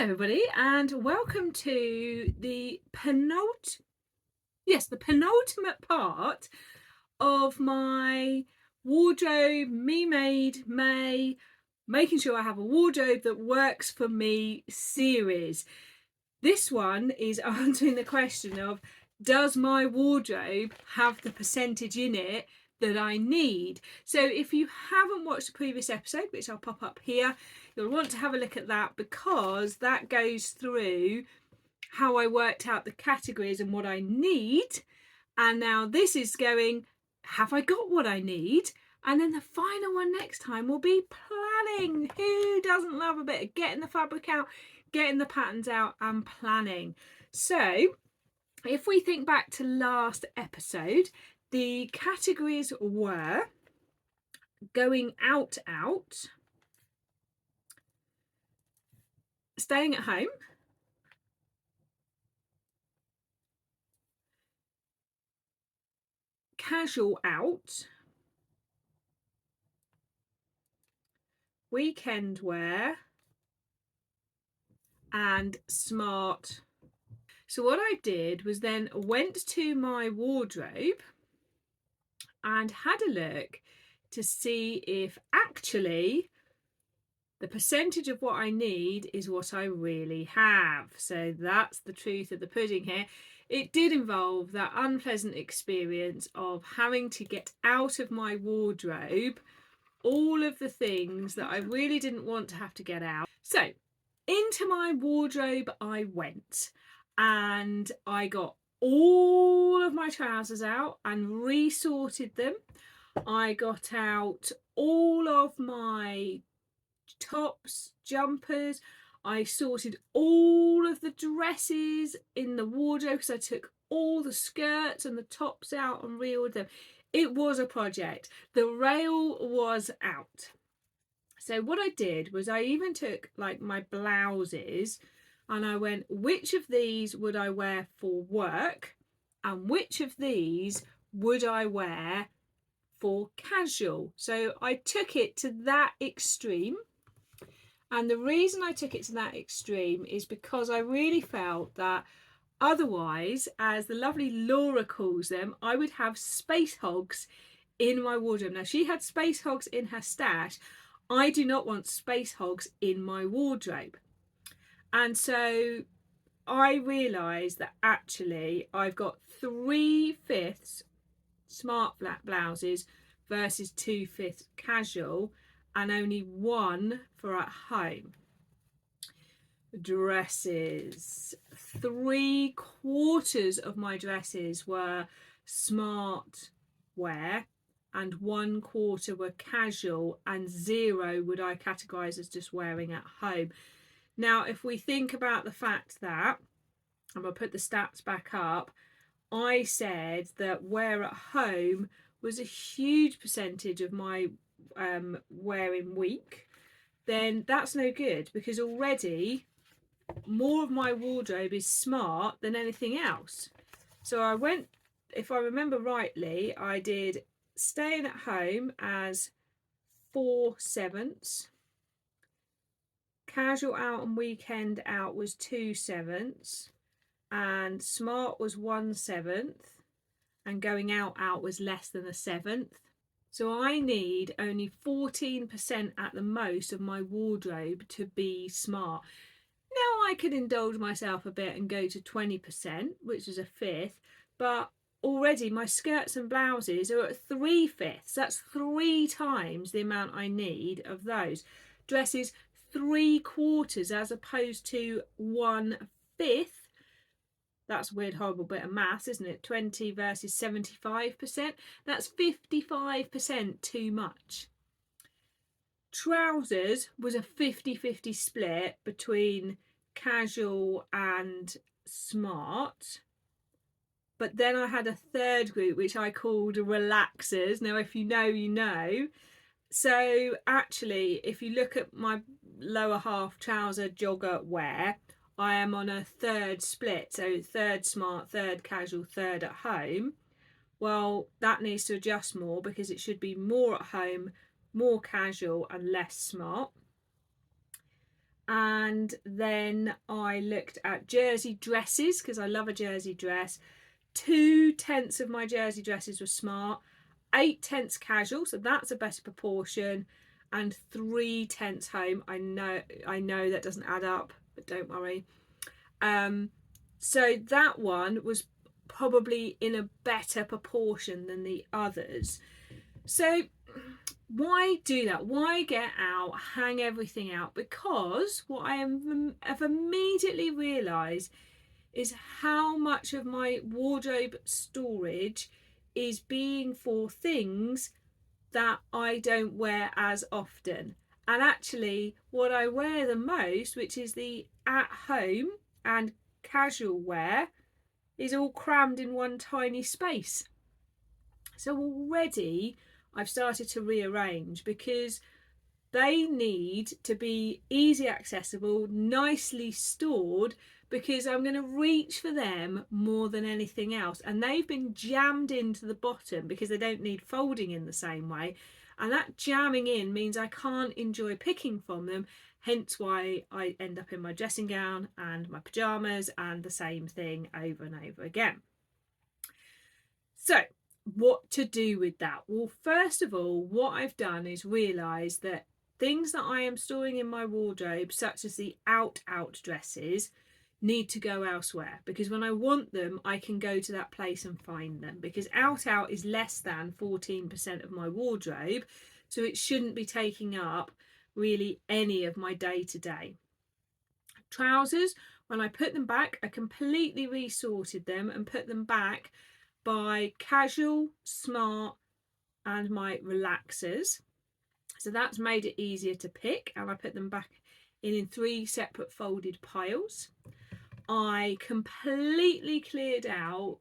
everybody, and welcome to the penultimate part of my wardrobe me made May, making sure I have a wardrobe that works for me series. This one is answering the question of, does my wardrobe have the percentage in it that I need? So if you haven't watched the previous episode, which I'll pop up here, you'll want to have a look at that, because that goes through how I worked out the categories and what I need. And now this is going, have I got what I need? And then the final one next time will be planning. Who doesn't love a bit of getting the fabric out, getting the patterns out and planning? So if we think back to last episode, the categories were going out, staying at home, casual out, weekend wear, and smart. So what I did was then went to my wardrobe and had a look to see if actually the percentage of what I need is what I really have. So that's the truth of the pudding here. It did involve that unpleasant experience of having to get out of my wardrobe all of the things that I really didn't want to have to get out. So into my wardrobe I went, and I got all of my trousers out and resorted them. I got out all of my tops, jumpers. I sorted all of the dresses in the wardrobe because I took all the skirts and the tops out and reordered them. It was a project. The rail was out. So what I did was I even took like my blouses and I went, which of these would I wear for work and which of these would I wear for casual? So I took it to that extreme. And the reason I took it to that extreme is because I really felt that otherwise, as the lovely Laura calls them, I would have space hogs in my wardrobe. Now, she had space hogs in her stash. I do not want space hogs in my wardrobe. And so I realised that actually I've got 3/5 smart flat blouses versus 2/5 casual, and only one for at home. Dresses. 3/4 of my dresses were smart wear and 1/4 were casual, and 0 would I categorize as just wearing at home. Now, if we think about the fact that, I'm going to put the stats back up, I said that wear at home was a huge percentage of my wearing week, then that's no good, because already more of my wardrobe is smart than anything else. So I went, if I remember rightly, I did staying at home as 4/7, casual out and weekend out was 2/7, and smart was 1/7, and going out was less than 1/7. So I need only 14% at the most of my wardrobe to be smart. Now I could indulge myself a bit and go to 20%, which is 1/5, but already my skirts and blouses are at 3/5. That's 3 times the amount I need of those. Dresses, 3/4 as opposed to 1/5. That's a weird, horrible bit of maths, isn't it? 20 versus 75%. That's 55% too much. Trousers was a 50-50 split between casual and smart. But then I had a third group, which I called relaxers. Now, if you know, you know. So actually, if you look at my lower half trouser jogger wear, I am on a third split. So third smart, third casual, third at home. Well, that needs to adjust more, because it should be more at home, more casual and less smart. And then I looked at jersey dresses because I love a jersey dress. 2/10 of my jersey dresses were smart, 8/10 casual, so that's a better proportion, and 3/10 home. I know that doesn't add up, but don't worry. So that one was probably in a better proportion than the others. So why do that? Why get out, hang everything out? Because what have immediately realised is how much of my wardrobe storage is being for things that I don't wear as often. And actually, what I wear the most, which is the at home and casual wear, is all crammed in one tiny space. So already I've started to rearrange because they need to be easy accessible, nicely stored, because I'm going to reach for them more than anything else. And they've been jammed into the bottom because they don't need folding in the same way. And that jamming in means I can't enjoy picking from them, hence why I end up in my dressing gown and my pyjamas and the same thing over and over again. So what to do with that? Well, first of all, what I've done is realise that things that I am storing in my wardrobe, such as the out dresses, need to go elsewhere, because when I want them I can go to that place and find them, because out is less than 14% of my wardrobe, so it shouldn't be taking up really any of my day-to-day. Trousers, when I put them back, I completely resorted them and put them back by casual, smart, and my relaxers. So that's made it easier to pick, and I put them back in 3 separate folded piles. I completely cleared out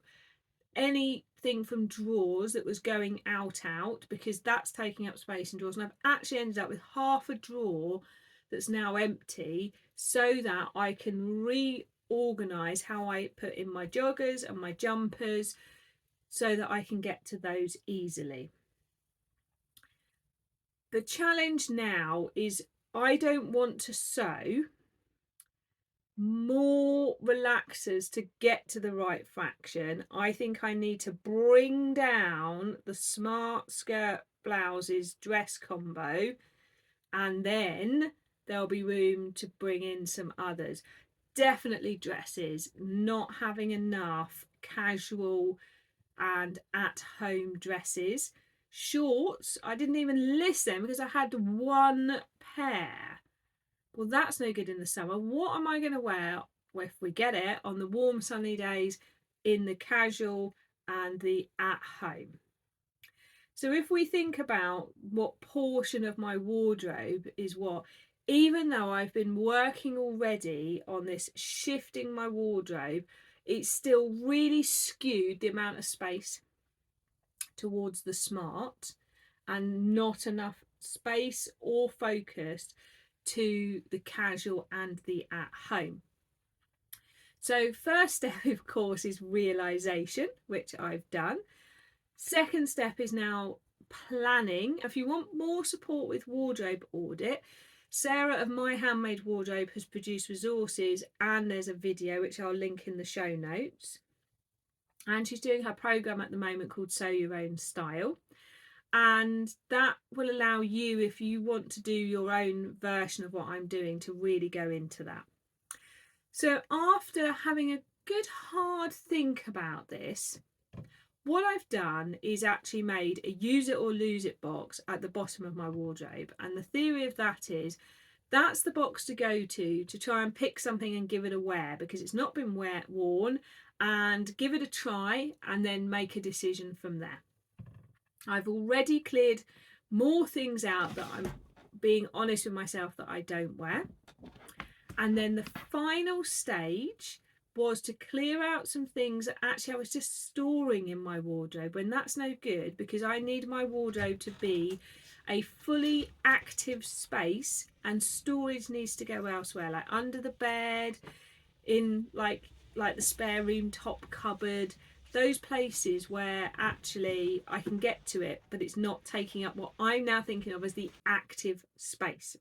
anything from drawers that was going out because that's taking up space in drawers, and I've actually ended up with half a drawer that's now empty, so that I can reorganize how I put in my joggers and my jumpers, so that I can get to those easily. The challenge now is I don't want to sew more relaxers to get to the right fraction. I think I need to bring down the smart skirt blouses dress combo, and then there'll be room to bring in some others. Definitely dresses, not having enough casual and at home dresses. Shorts, I didn't even list them because I had 1 pair. Well, that's no good in the summer. What am I going to wear if we get it on the warm sunny days in the casual and the at home? So if we think about what portion of my wardrobe is what, even though I've been working already on this shifting my wardrobe, it's still really skewed the amount of space towards the smart and not enough space or focus to the casual and the at home. So first step, of course, is realization, which I've done. Second step is now planning. If you want more support with wardrobe audit, Sarah of My Handmade Wardrobe has produced resources, and there's a video which I'll link in the show notes. And she's doing her program at the moment called Sew Your Own Style. And that will allow you, if you want to do your own version of what I'm doing, to really go into that. So after having a good hard think about this, what I've done is actually made a use it or lose it box at the bottom of my wardrobe. And the theory of that is that's the box to go to try and pick something and give it a wear, because it's not been worn, and give it a try and then make a decision from there. I've already cleared more things out that I'm being honest with myself that I don't wear. And then the final stage was to clear out some things that actually I was just storing in my wardrobe, when that's no good, because I need my wardrobe to be a fully active space, and storage needs to go elsewhere, like under the bed, in like the spare room top cupboard, those places where actually I can get to it, but it's not taking up what I'm now thinking of as the active space.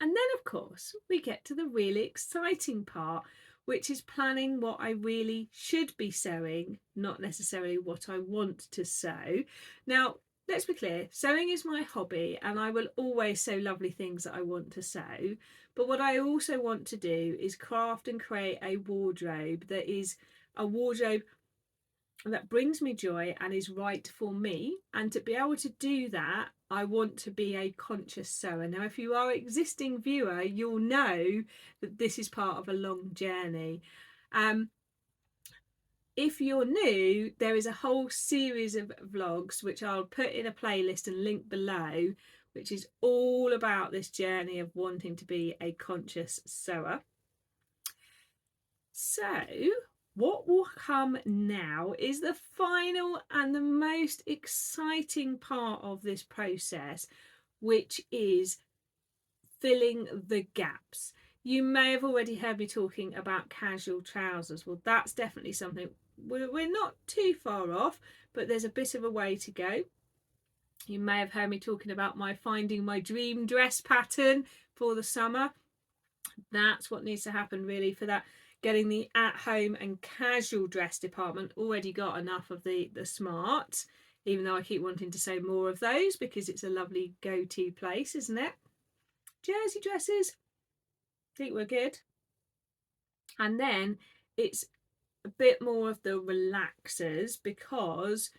And then, of course, we get to the really exciting part, which is planning what I really should be sewing, not necessarily what I want to sew. Now, let's be clear, sewing is my hobby and I will always sew lovely things that I want to sew. But what I also want to do is craft and create a wardrobe that is a wardrobe that brings me joy and is right for me. And to be able to do that, I want to be a conscious sewer. Now, if you are an existing viewer, you'll know that this is part of a long journey. If you're new, there is a whole series of vlogs which I'll put in a playlist and link below, which is all about this journey of wanting to be a conscious sewer. So what will come now is the final and the most exciting part of this process, which is filling the gaps. You may have already heard me talking about casual trousers. Well, that's definitely something we're not too far off, but there's a bit of a way to go. You may have heard me talking about my finding my dream dress pattern for the summer. That's what needs to happen really for that. Getting the at-home and casual dress department. Already got enough of the smart, even though I keep wanting to say more of those because it's a lovely go-to place, isn't it? Jersey dresses, I think we're good. And then it's a bit more of the relaxers because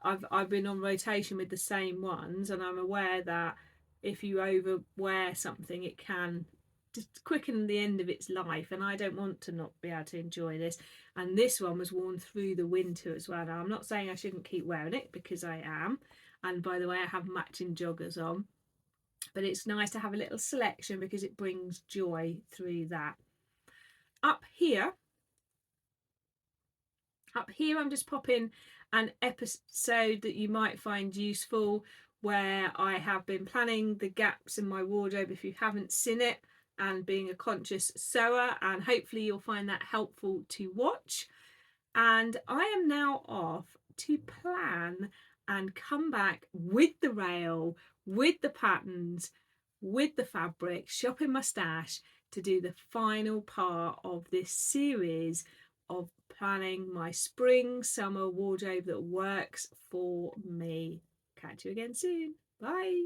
I've been on rotation with the same ones, and I'm aware that if you overwear something, it can just quicken the end of its life, and I don't want to not be able to enjoy this. And this one was worn through the winter as well. Now, I'm not saying I shouldn't keep wearing it because I am, and by the way, I have matching joggers on, but it's nice to have a little selection because it brings joy through that. Up here I'm just popping an episode that you might find useful where I have been planning the gaps in my wardrobe if you haven't seen it, and being a conscious sewer, and hopefully you'll find that helpful to watch. And I am now off to plan and come back with the rail, with the patterns, with the fabric, shopping my stash to do the final part of this series of planning my spring summer wardrobe that works for me. Catch you again soon. Bye.